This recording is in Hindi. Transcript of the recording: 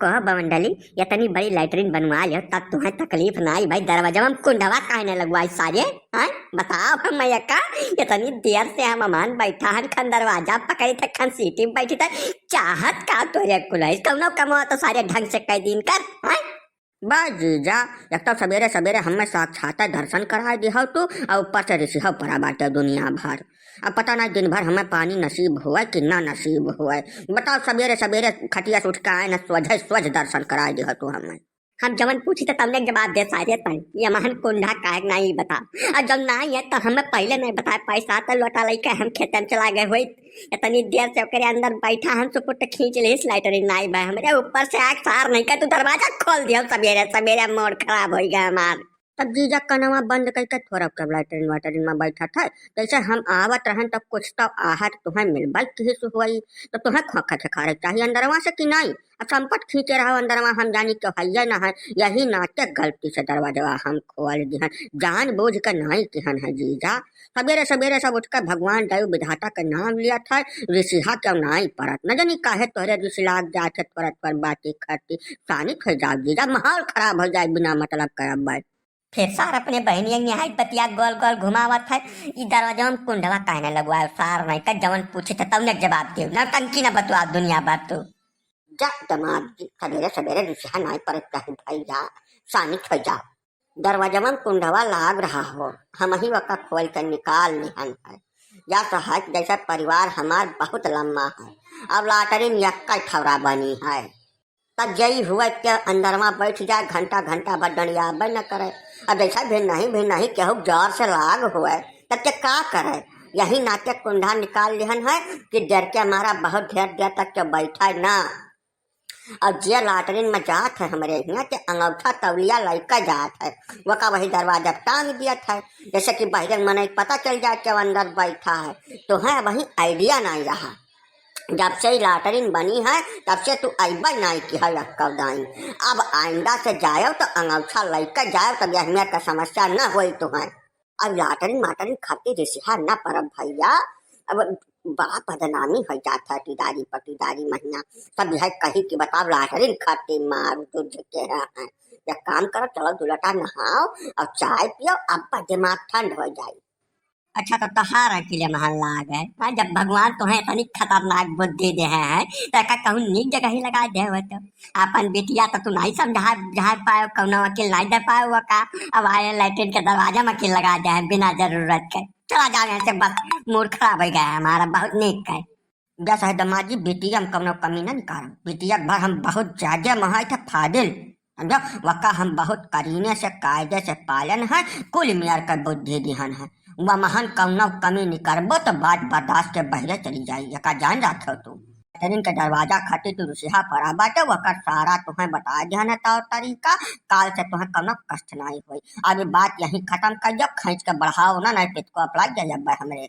कह बमंडली ये तनी बड़ी लैटरिन बनवा लियो तब तुम्हें तकलीफ ना आई भाई। दरवाजा में कुंडवा कहने लगवाई सारे हाँ बताओ हम का ये तनी देर से हम अमान बैठा हन खन दरवाजा पकड़ी थे खन सीटी में बैठी थे चाहत का तोरे कुल कौनो कमो तो सारे ढंग से कई दिन कर हाँ बस जीजा एक तो सवेरे सवेरे हमें साक्षात दर्शन करा दी हो तू और ऊपर से ऋषि हो पड़ा बाटे दुनिया भर। अब पता नहीं दिन भर हमें पानी नसीब हुआ कि ना नसीब हुआ। बताओ सवेरे सवेरे खटिया से उठ के आए ना स्वच्छ दर्शन करा दी हो तू हमें। हम जवन पूछी तो तुमने जवाब दे सारे तन ये महन कुंडा काहे नहीं बता और जब ना है तो हमें पहले नहीं बताया पैसा तो लौटा लेके हम खेत में चला गए हुई इतनी देर से ओकरे अंदर बैठा हम सुपुट खींच ले स्लाइटर नहीं भाई हमारे ऊपर से आग सार नहीं कर तू दरवाजा खोल दिया सवेरे सवेरे मोड़ खराब हो गया हमार। तब जीजा कनवा बंद करके थोड़ा कब लैटरिन में बैठा था जैसे हम आवत रहन तब कुछ तो आहट तुम्हें मिल भाई किसी से हुई तो तुम्हें खोखा खा चाहिए अंदरवा से कि नहीं। अब संपट खींचे रहो अंदरवा हम जानी क्यों है ना है यही नाटक गलती से दरवाजा हम खोल दिहन जान बूझ कर नहीं किहन है जीजा। सवेरे सवेरे सब उठकर भगवान दैव विधाता का नाम लिया था ऋषिहा क्यों नहीं पड़त न जानी काहे तोहरे ऋषि लाग जाते परत पर बातें करती सानित हो जाओ जीजा माहौल खराब हो जाए बिना मतलब करब भाई। फिर सार अपने बहनिया यहाँ बतिया गोल गोल घुमावत है ई दरवाजा में कुंडवा कहने लगवा सार नहीं कर जवन पूछे तो तब जवाब दे न टंकी न बतवा दुनिया बात तो जा दमाद सवेरे सवेरे ऋषिहा नहीं परत भाई जा सानित हो जाओ। दरवाजा में कुंडवा लाग रहा हो हम ही वक़्त खोल कर निकाल निहन है या सहज जैसा परिवार हमार बहुत लम्बा है अब लाटरिन यक्का ठवरा बनी है तब जई हुआ के अंदर में बैठ जाए घंटा घंटा भर डंडिया न करे। अब जैसा भी नहीं केहू जोर से लाग हुआ तब के का करे यही नाटक कुंडा निकाल लिहन है कि डर के हमारा बहुत देर तक के बैठा ना। अब जे लाटरिन में जात है हमारे यहाँ के अंगूठा तौलिया लड़का जात है वो का वही दरवाजा टांग दिया था जैसे कि बहिरंग मन पता चल जाए कि अंदर बैठा है तो है वही आइडिया नहीं रहा। जब से लाटरिन बनी है तब से तू अबा नहीं की है दाई अब आइंदा से जायो तो अंगूठा लड़का जाओ तब यह का समस्या न हो तुम्हें। अब लाटरिन माटरिन खाती ऋषिहा न परब भैया अब बड़ा बदनामी हो जाता टीदारी पटीदारी महीना सब यह कही कि बताओ लाटरिन खाती मारू तुझ के है या काम करो चलो दुलटा नहाओ और चाय पियो अब दिमाग ठंड हो जाए। अच्छा तो तहार अकेले महल लाग है जब भगवान तुम्हें इतनी खतरनाक बुद्धि दे हैं तो कहूँ नीक जगह ही लगा दे हो तो अपन बेटिया तो तू नहीं समझा पाए कौनो वकील नहीं दे पाए हुआ का अब आए लैट्रिन के दरवाजा में वकील लगा दे बिना जरूरत के चला जाओ यहाँ से बस मूड खराब हो गया है हमारा बहुत नीक है। जैसा है दमाजी बेटिया हम कौनो कमी न निकाल बेटिया भर हम बहुत ज्यादा महाई थे फादिल समझो वका हम बहुत करीने से कायदे से पालन है कुल मियार कर बुद्धि दिहन है वह महान कौनो कमी नहीं करबो तो बात बर्दाश्त के बहरे चली जाई का जान जात हो तू ट्रेन के दरवाजा खाती तू ऋषिहा पड़ा बाटे वकर सारा तुम्हें बता दिया न तौर तरीका काल से तुम्हें कौनो कष्ट नहीं हुई। अब बात यही खत्म कर जब खींच के बढ़ाओ ना नहीं पिट को अपला जब हमरे